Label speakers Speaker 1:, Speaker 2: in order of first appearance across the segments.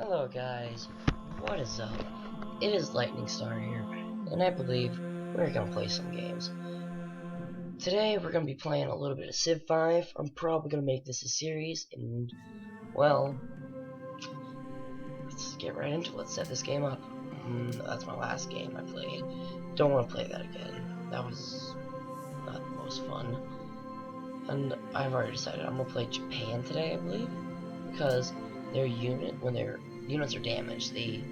Speaker 1: Hello guys, what is up? It is Lightning Star here, and I believe we're gonna play some games. Today we're gonna be playing a little bit of Civ 5. I'm probably gonna make this a series, and well, let's get right into it. Let's set this game up. That's my last game I played. Don't want to play that again. That was not the most fun. And I've already decided I'm gonna play Japan today, I believe, because when their units are damaged, they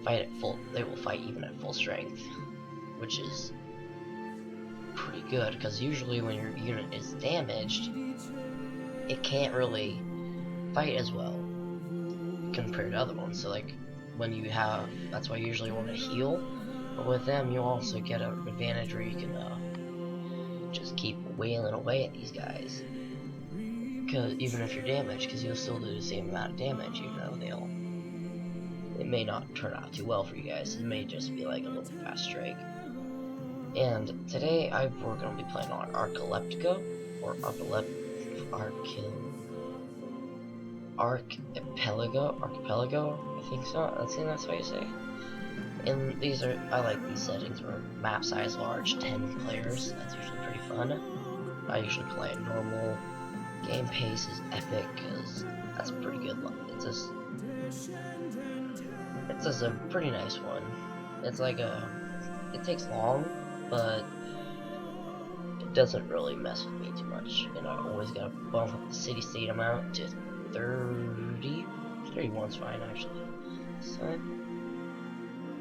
Speaker 1: will fight even at full strength, which is pretty good, because usually when your unit is damaged, it can't really fight as well compared to other ones. So like that's why you usually want to heal, but with them you also get an advantage where you can just keep wailing away at these guys, because even if you're damaged, because you'll still do the same amount of damage, even though it may not turn out too well for you guys. It may just be like a little fast strike. And today we're going to be playing on Archileptico, or Archipelago, I think so. That's how you say. And I like these settings where map size large, 10 players. That's usually pretty fun. I usually play it normal. Game pace is epic, because that's pretty good. It's just a pretty nice one. It takes long, but it doesn't really mess with me too much. And I always gotta bump up the city-state amount to 30. 31's fine, actually. So,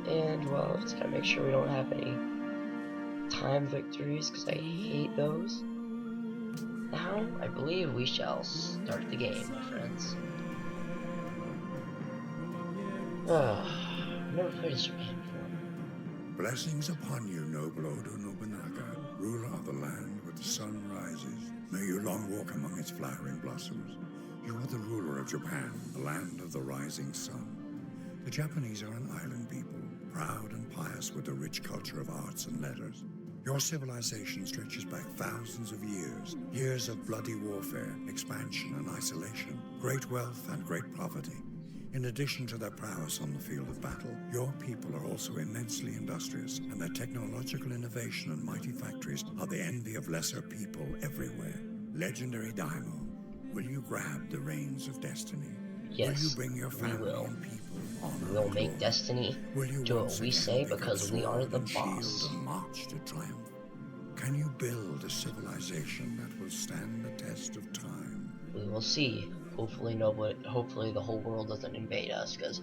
Speaker 1: and well, just gotta make sure we don't have any time victories, because I hate those. Now, I believe we shall start the game, my friends. Never played as Japan before.
Speaker 2: Blessings upon you, noble Oda Nobunaga, ruler of the land where the sun rises. May you long walk among its flowering blossoms. You are the ruler of Japan, the land of the rising sun. The Japanese are an island people, proud and pious with a rich culture of arts and letters. Your civilization stretches back thousands of years, years of bloody warfare, expansion and isolation, great wealth and great poverty. In addition to their prowess on the field of battle, your people are also immensely industrious, and their technological innovation and mighty factories are the envy of lesser people everywhere. Legendary Daimyo, will you grab the reins of destiny?
Speaker 1: Yes,
Speaker 2: will you bring your family and people honor?
Speaker 1: We'll make destiny do what we say, because we are the boss.
Speaker 2: And march to triumph? Can you build a civilization that will stand the test of time?
Speaker 1: We will see. Hopefully the whole world doesn't invade us, because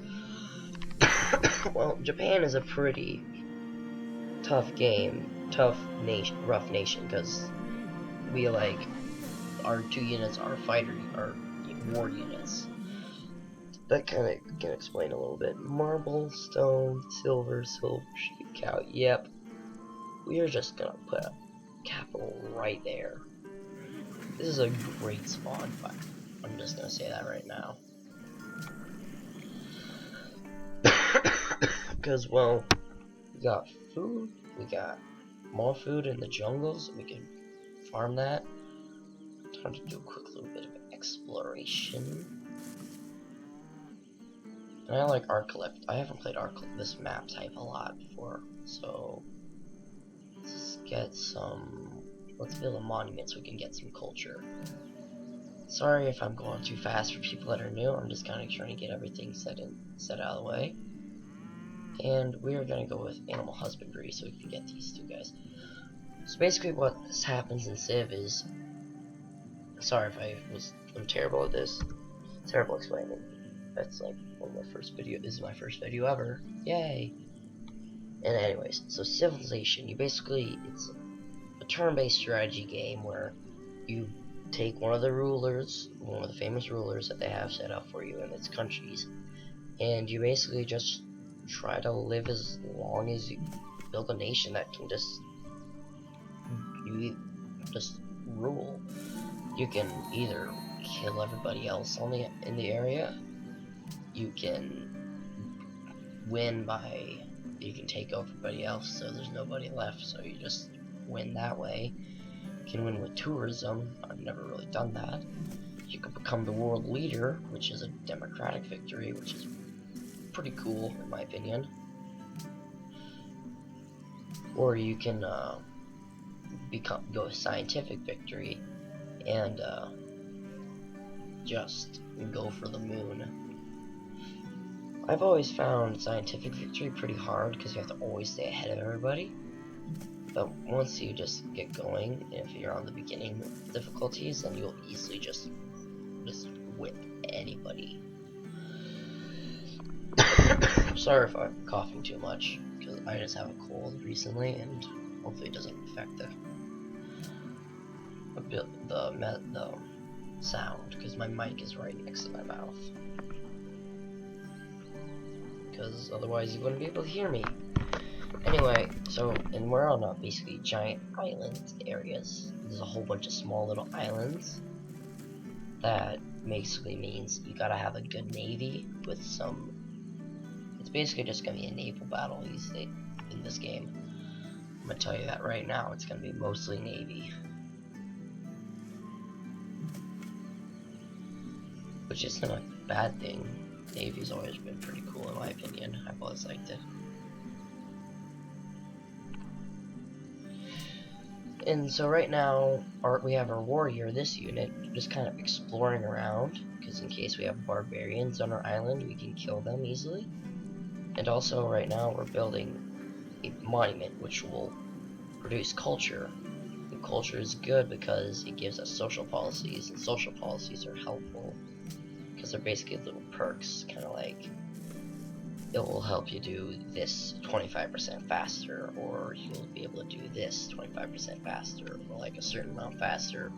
Speaker 1: well, Japan is a pretty rough nation, because our 2 units are war units. That kind of can explain a little bit. Marble, stone, silver, sheep, cow. Yep. We are just gonna put a capital right there. This is a great spawn, but I'm just gonna say that right now. Because, well, we got food, we got more food in the jungles, we can farm that. Time to do a quick little bit of exploration. And I like Archileptico. I haven't played this map type a lot before, so let's build a monument so we can get some culture. Sorry if I'm going too fast for people that are new. I'm just kind of trying to get everything set out of the way. And we are going to go with animal husbandry so we can get these 2 guys. So basically what happens in Civ is, sorry if I'm terrible at this. Terrible explaining. That's like this is my first video ever. Yay! And anyways, so Civilization, it's a turn-based strategy game where you take one of the famous rulers that they have set up for you in its countries, and you basically just try to live as long as you build a nation that can just rule. You can either kill everybody else in the area, you can you can take over everybody else so there's nobody left, so you just win that way. You can win with tourism. I've never really done that. You can become the world leader, which is a democratic victory, which is pretty cool in my opinion. Or you can go scientific victory and just go for the moon. I've always found scientific victory pretty hard because you have to always stay ahead of everybody. But once you just get going, if you're on the beginning difficulties, then you'll easily just whip anybody. Sorry if I'm coughing too much, because I just have a cold recently, and hopefully it doesn't affect the sound, because my mic is right next to my mouth. Because otherwise you wouldn't be able to hear me. Anyway, and we're on basically giant island areas. There's a whole bunch of small little islands. That basically means you gotta have a good navy with some. It's basically just gonna be a naval battle in this game. I'm gonna tell you that right now. It's gonna be mostly navy, which isn't a bad thing. Navy's always been pretty cool in my opinion. I've always liked it. And so right now, we have our warrior, this unit, just kind of exploring around, because in case we have barbarians on our island, we can kill them easily. And also right now we're building a monument which will produce culture. And culture is good because it gives us social policies, and social policies are helpful because they're basically little perks, kind of like it will help you do this 25% faster, or you'll be able to do this 25% faster, or like a certain amount faster,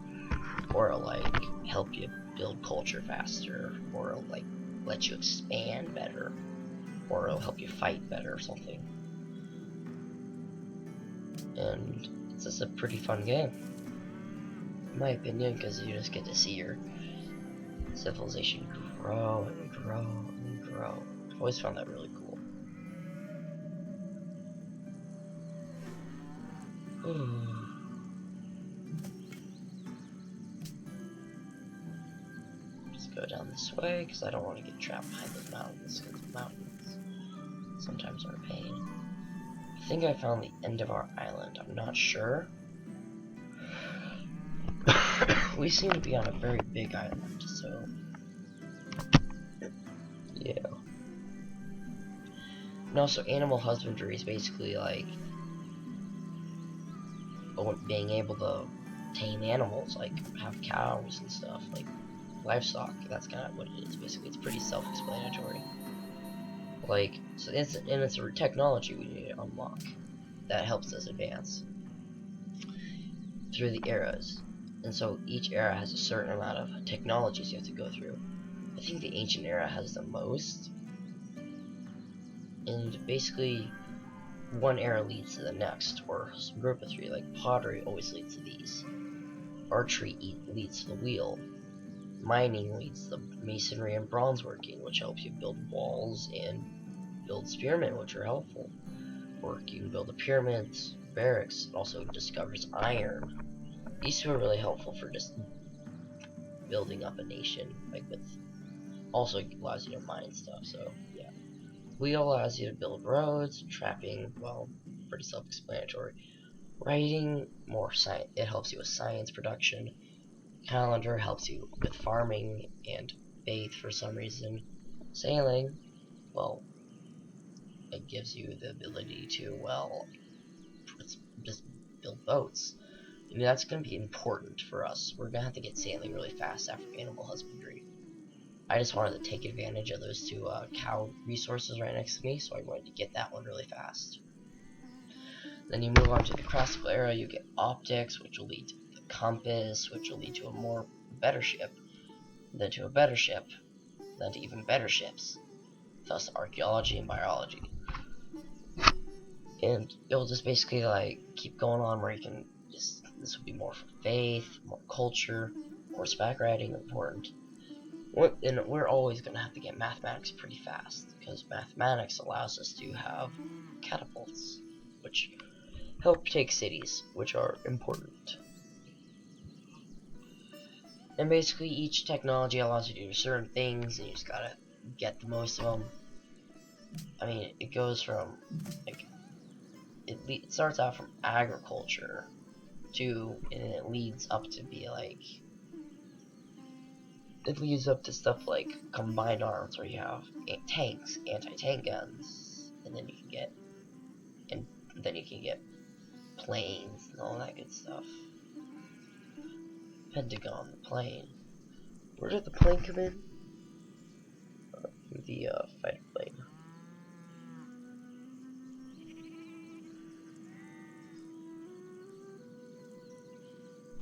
Speaker 1: or it'll like help you build culture faster, or it'll like let you expand better, or it'll help you fight better or something. And it's just a pretty fun game, in my opinion, because you just get to see your civilization grow and grow and grow. I've always found that really cool. Just go down this way because I don't want to get trapped behind those mountains, because mountains sometimes are a pain. I think I found the end of our island. I'm not sure. We seem to be on a very big island, so yeah. And also, animal husbandry is basically like being able to tame animals, like have cows and stuff, like livestock. That's kind of what it is. Basically, it's pretty self-explanatory. Like, so it's a technology we need to unlock that helps us advance through the eras. And so each era has a certain amount of technologies you have to go through. I think the ancient era has the most. And basically, one era leads to the next, or a group of three. Like pottery always leads to these. Archery leads to the wheel. Mining leads to masonry and bronze working, which helps you build walls and build spearmen, which are helpful. Or you can build the pyramids, barracks. It also discovers iron. These two are really helpful for just building up a nation, like with. Also allows you to mine stuff. So yeah. Wheel allows you to build roads. Trapping, well, pretty self-explanatory. Writing, more science. It helps you with science production. Calendar helps you with farming and faith for some reason. Sailing, well, it gives you the ability to, well, just build boats. And that's going to be important for us. We're going to have to get sailing really fast after animal husbandry. I just wanted to take advantage of those two cow resources right next to me, so I wanted to get that one really fast. Then you move on to the classical era, you get optics, which will lead to the compass, which will lead to a better ship, then to a better ship, then to even better ships, thus archaeology and biology. And it'll just basically like keep going on where you can just, this will be more for faith, more culture, horseback riding important. And we're always going to have to get mathematics pretty fast, because mathematics allows us to have catapults, which help take cities, which are important. And basically each technology allows you to do certain things, and you just gotta get the most of them. I mean, it goes from, like, it starts out from agriculture to, and it leads up to be like, it leads up to stuff like combined arms, where you have tanks, anti-tank guns, and then you can get, and then you can get planes and all that good stuff. Pentagon, the plane. Where did the plane come in? The fighter plane.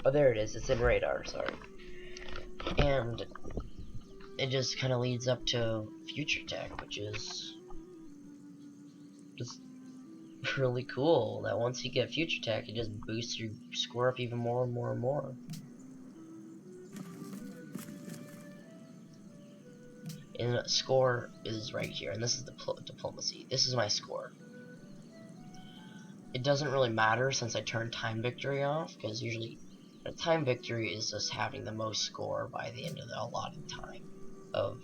Speaker 1: Oh, there it is. It's in radar. Sorry. And it just kind of leads up to future tech, which is just really cool. That once you get future tech, it just boosts your score up even more and more and more. And score is right here, and this is the diplomacy. This is my score. It doesn't really matter since I turned time victory off, because usually a time victory is just having the most score by the end of the allotted time of,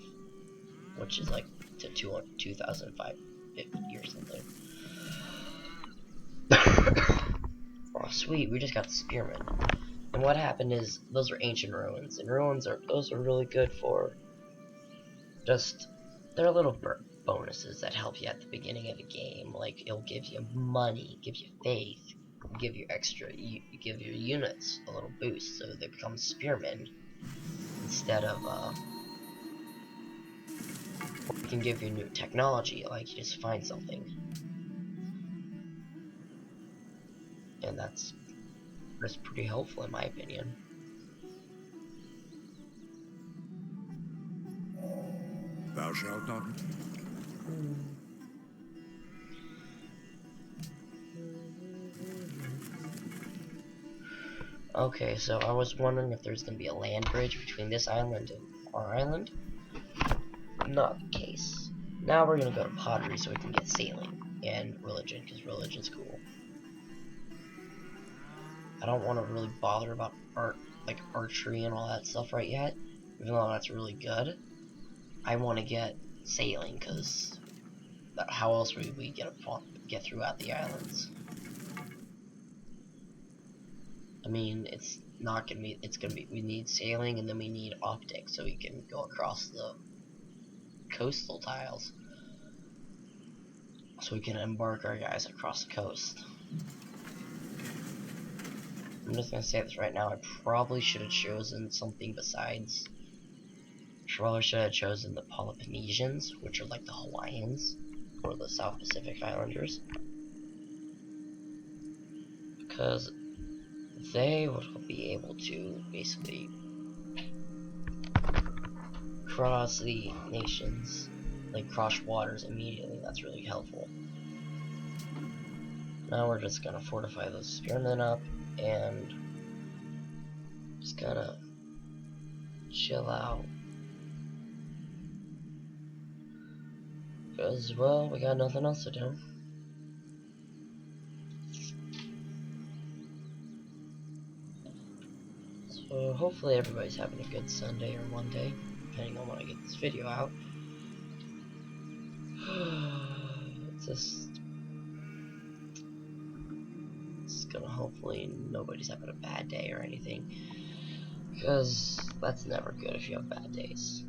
Speaker 1: which is like to 2,550 or something. Oh sweet, we just got the spearmen. And what happened is, those are ancient ruins, and those are really good for just, they're little bonuses that help you at the beginning of a game. Like, it'll give you money, give you faith, give you give your units a little boost so they become spearmen instead of it can give you new technology, like you just find something, and that's pretty helpful in my opinion.
Speaker 2: Thou shalt not.
Speaker 1: Okay, so I was wondering if there's gonna be a land bridge between this island and our island. Not the case. Now we're gonna go to pottery so we can get sailing and religion, because religion's cool. I don't want to really bother about like archery and all that stuff right yet, even though that's really good. I want to get sailing, because how else would we get throughout the islands? I mean, it's not gonna be. It's gonna be. We need sailing, and then we need optics, so we can go across the coastal tiles, so we can embark our guys across the coast. I'm just gonna say this right now. I probably should have chosen something besides. Probably should have chosen the Peloponnesians, which are like the Hawaiians or the South Pacific Islanders, because they would be able to basically cross the nations, like cross waters immediately. That's really helpful. Now we're just gonna fortify those spearmen up and just gonna chill out. Because, well, we got nothing else to do. So hopefully everybody's having a good Sunday or Monday, depending on when I get this video out. It's gonna, hopefully nobody's having a bad day or anything, because that's never good if you have bad days.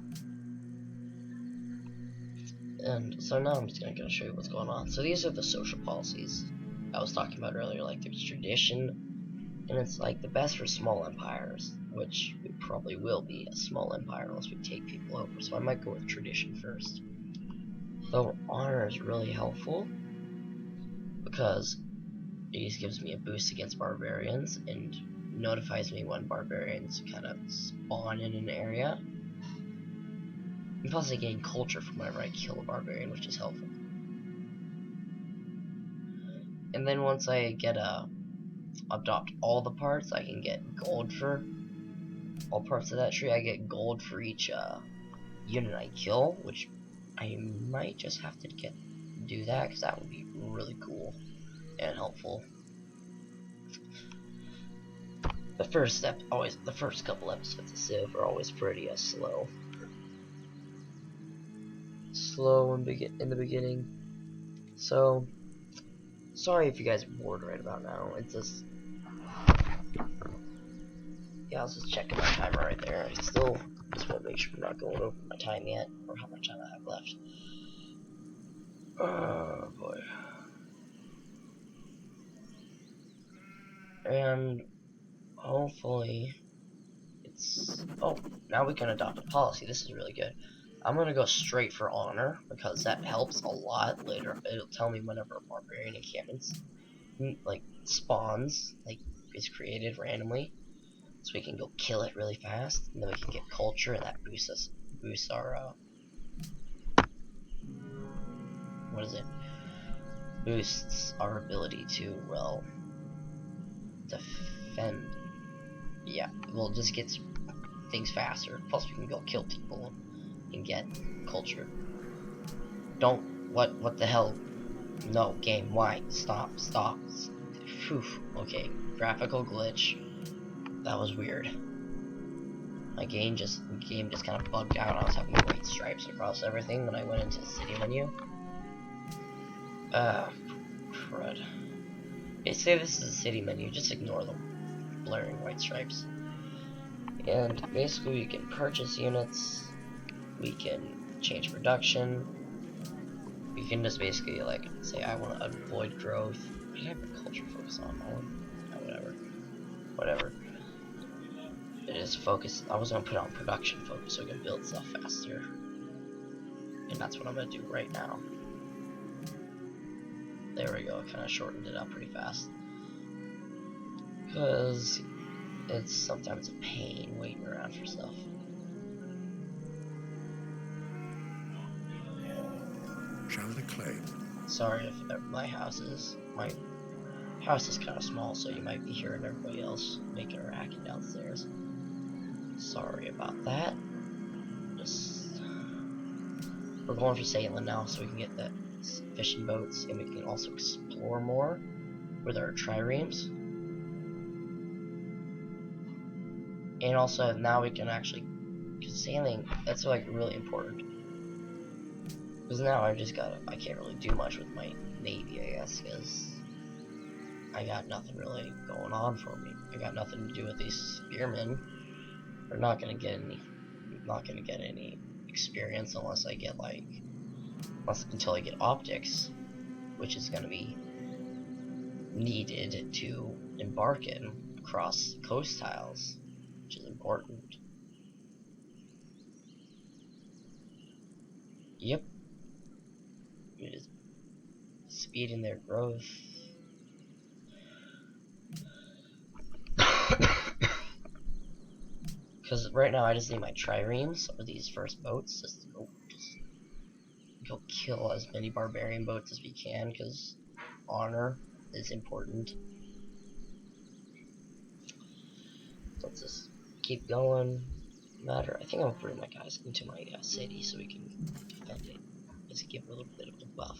Speaker 1: And so now I'm just gonna show you what's going on. So these are the social policies I was talking about earlier. Like, there's tradition, and it's like the best for small empires, which we probably will be a small empire unless we take people over. So I might go with tradition first. Though honor is really helpful, because it just gives me a boost against barbarians and notifies me when barbarians kind of spawn in an area. And plus I gain culture from whenever I kill a barbarian, which is helpful. And then once I get adopt all the parts, I can get gold for all parts of that tree. I get gold for each unit I kill, which I might just have to do that, because that would be really cool and helpful. The first couple episodes of Civ are always pretty slow. slow in the beginning. So, sorry if you guys are bored right about now. It's just, yeah, I was just checking my timer right there. I still just want to make sure I'm not going over my time yet, or how much time I have left. Oh boy. And hopefully it's, oh, now we can adopt a policy. This is really good. I'm gonna go straight for honor because that helps a lot later. It'll tell me whenever a barbarian encampment like spawns, like is created randomly, so we can go kill it really fast, and then we can get culture, and that boosts our what is it? Boosts our ability to, well, defend. Yeah, we'll just get things faster. Plus, we can go kill people and get culture. Don't. What the hell? No, game. Why? Stop. Phew. Okay. Graphical glitch. That was weird. My game just kind of bugged out. I was having white stripes across everything when I went into the city menu. Crud. Basically, this is a city menu. Just ignore the blaring white stripes. And basically, we can purchase units. We can change production. We can just basically, like, say I want to avoid growth. What did I have a culture focus on? Oh, whatever. It is focus. I was gonna put on production focus so we can build stuff faster. And that's what I'm gonna do right now. There we go. I kind of shortened it up pretty fast. Because it's sometimes a pain waiting around for stuff.
Speaker 2: Shall the clay?
Speaker 1: Sorry if my house is kind of small, so you might be hearing everybody else making a racket downstairs. Sorry about that. We're going for sailing now, so we can get the fishing boats, and we can also explore more with our triremes. And also now we can actually, because sailing, that's like really important. Because now I can't really do much with my navy, I guess, because I got nothing really going on for me. I got nothing to do with these spearmen. They're not gonna get any experience until I get optics, which is gonna be needed to embark in across coast tiles, which is important. Yep. It is speeding their growth. Because right now I just need my triremes, or these first boats, just to go kill as many barbarian boats as we can, because honor is important. So let's just keep going. I think I'm gonna bring my guys into my city so we can defend it. Just give a little bit of a buff.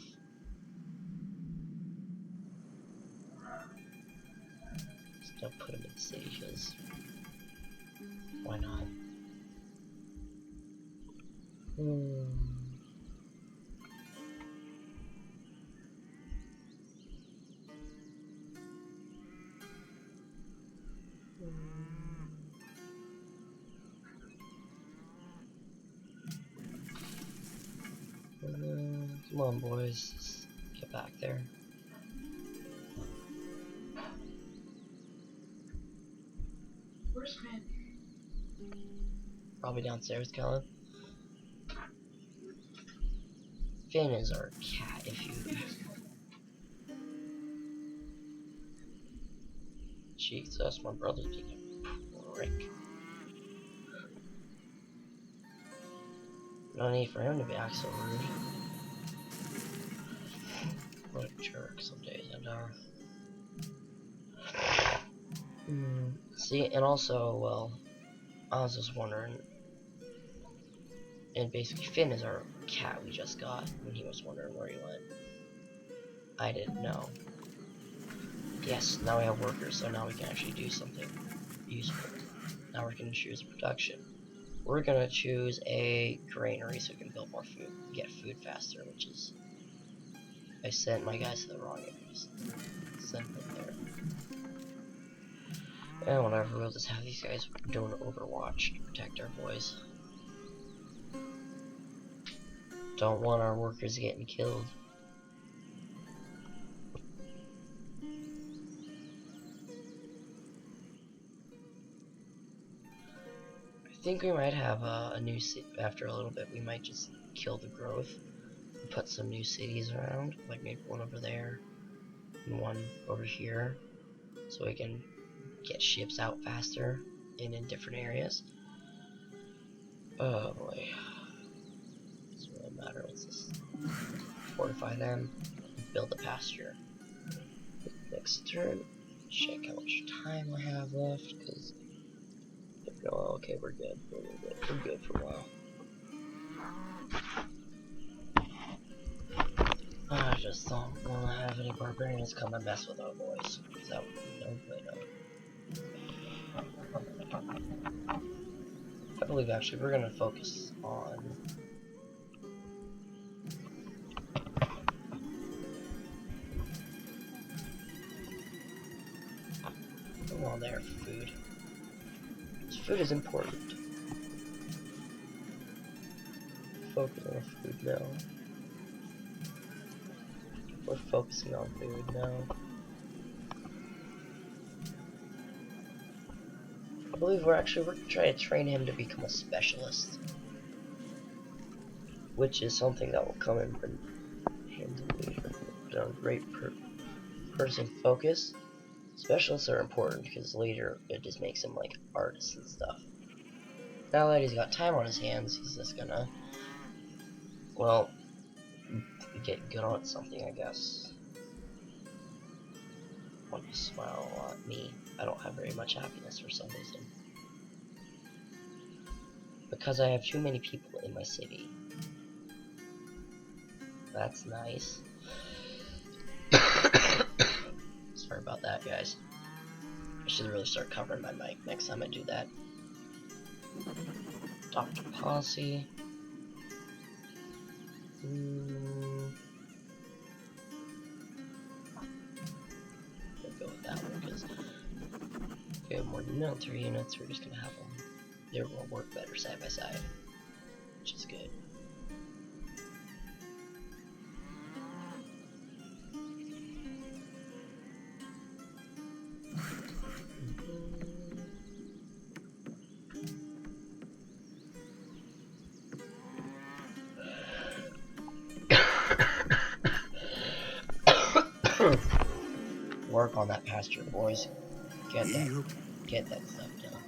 Speaker 1: Just gonna put them in the city because why not? Come on, boys, let's get back there.
Speaker 3: Where's Finn?
Speaker 1: Probably downstairs, Kellen. Finn is our cat, if you. Jesus, my brother's being a prick. No need for him to be acting so rude. What a jerk some days, See, and also, well, I was just wondering, and basically Finn is our cat we just got, and he was wondering where he went. I didn't know. Yes, now we have workers, so now we can actually do something useful. Now we can choose production. we're gonna choose a granary so we can build more food, get food faster, which is, I sent my guys to the wrong areas. Send them there. And whatever, we'll just have these guys doing Overwatch to protect our boys. Don't want our workers getting killed. I think we might have a new city after a little bit. We might just kill the growth and put some new cities around, like maybe one over there and one over here, so we can get ships out faster and in different areas. Oh boy, doesn't really matter. Let's just fortify them, build a pasture. Next turn, check how much time I have left, because no, okay, we're good. We're good for a while. I just don't want to have any barbarians come and mess with our boys, because that would be no bueno. I believe actually we're gonna focus on come on there, food. This food is important. Focus on food now. We're focusing on food now. I believe we're trying to train him to become a specialist, which is something that will come in handy. A great person focus. Specialists are important because later it just makes him like artists and stuff. Now that he's got time on his hands, he's just gonna, well, get good on something, I guess. I want to smile a lot. Me, I don't have very much happiness for some reason. Because I have too many people in my city. That's nice. Sorry about that, guys. I should really start covering my mic next time I do that. Doctor Policy. We'll go with that one because if we have more military units, we're just gonna have them. They will work better side by side, which is good. Work on that pasture, boys. Get that stuff done.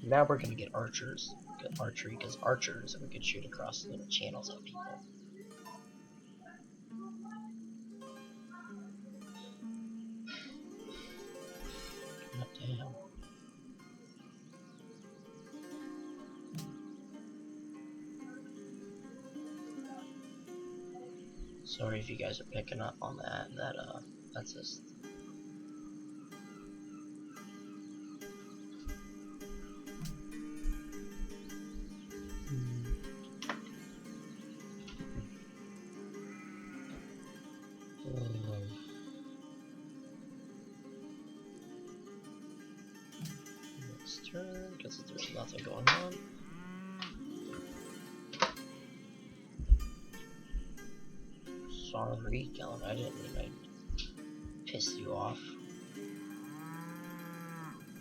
Speaker 1: Now we're gonna get archers. Get archery, because archers we could shoot across little channels at people. What the hell? Sorry if you guys are picking up on that. That's just. Next turn, because there's nothing going on. Sorry, Galen, I didn't mean I pissed you off.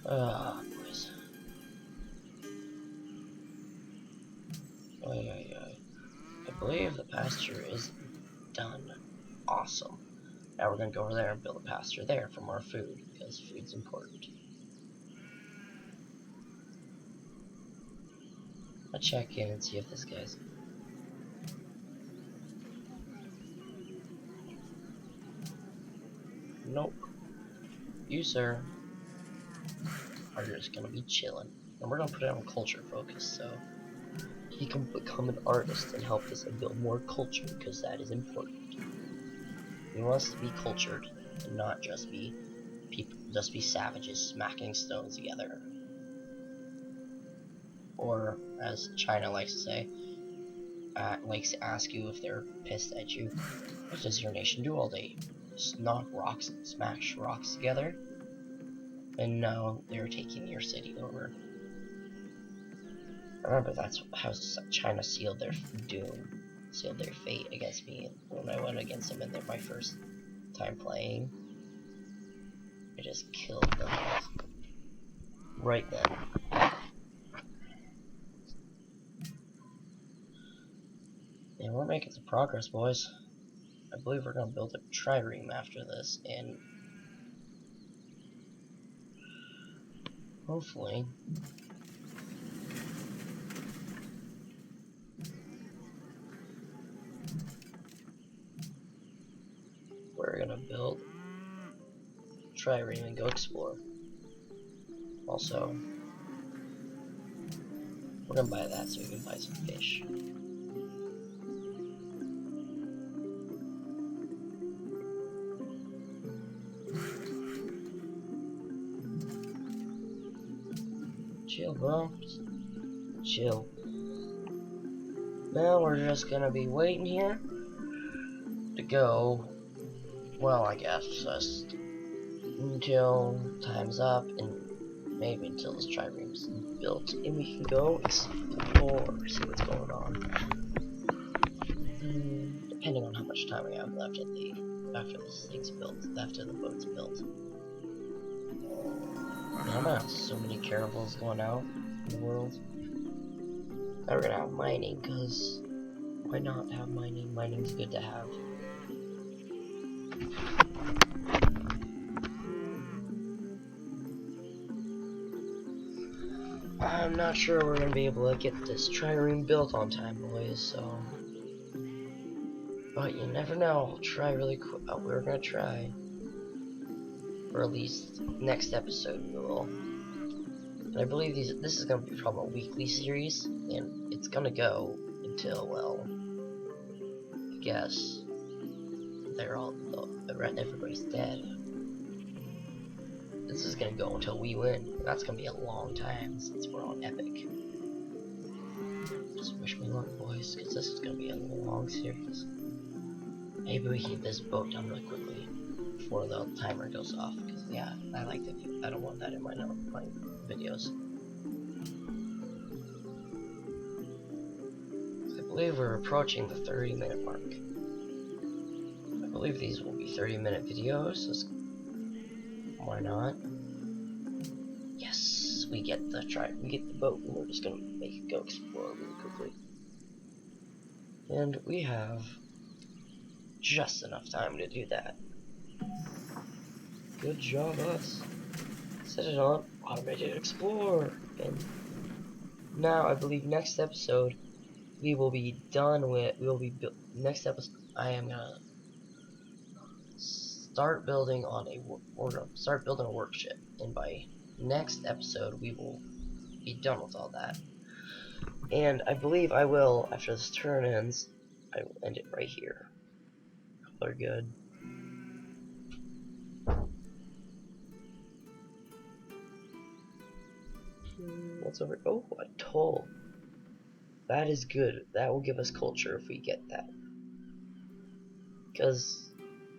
Speaker 1: Boys. I believe the pasture is done. Awesome. Now we're gonna go over there and build a pasture there for more food, because food's important. I'll check in and see if this guy's... Nope. You, sir, are just gonna be chilling. And we're gonna put it on culture focus, so he can become an artist and help us build more culture, because that is important. He wants to be cultured and not just be people just be savages smacking stones together. Or, as China likes to say, likes to ask you if they're pissed at you, what does your nation do all day? Just knock rocks and smash rocks together? And now they're taking your city over. Remember, that's how China sealed their doom, sealed their fate against me when I went against them in my first time playing. I just killed them right then. And we're making some progress, boys. I believe we're gonna build a trireme after this, and hopefully we're gonna build trireme and go explore. Also, we're gonna buy that so we can buy some fish. Chill, bro. Just chill. Now we're just gonna be waiting here to go. Well, I guess just until time's up, and maybe until this trireme's built, and we can go explore, see what's going on. Depending on how much time we have left after this thing's built, after the boat's built. Man, I'm gonna have so many caravels going out in the world. Now we're gonna have mining, cause why not have mining? Mining's good to have. I'm not sure we're gonna be able to get this trireme built on time, boys, so. But you never know, I'll try really quick. We're gonna try. Or at least next episode we will. And I believe this is gonna be from a weekly series, and it's gonna go until, well, I guess everybody's dead. This is gonna go until we win. That's gonna be a long time since we're on Epic. Just wish me luck, boys, because this is gonna be a long series. Maybe we can get this boat done really quickly before the timer goes off. Because yeah, I don't want that in my videos. I believe we're approaching the 30-minute mark. I believe these will be 30-minute videos. So why not? Yes, we get the boat, and we're just gonna make it go explore really quickly. And we have just enough time to do that. Good job, us. Set it on automated explore. And now I believe next episode we will be done with. Next episode. I am gonna start building a workshop, and by next episode we will be done with all that. And I believe I will, after this turn ends, I will end it right here. We're good. What's over? Oh, a toll. That is good. That will give us culture if we get that. Because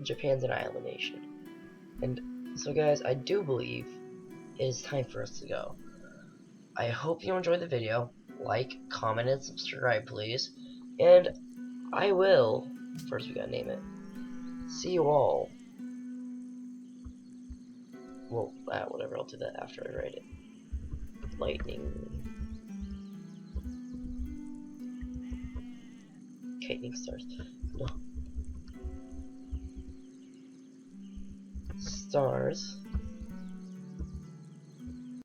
Speaker 1: Japan's an island nation. And so guys, I do believe it is time for us to go. I hope you enjoyed the video. Like, comment, and subscribe, please. And I will, first we gotta name it, see you all. Well, whatever, I'll do that after I write it. Lightning stars. No. Stars.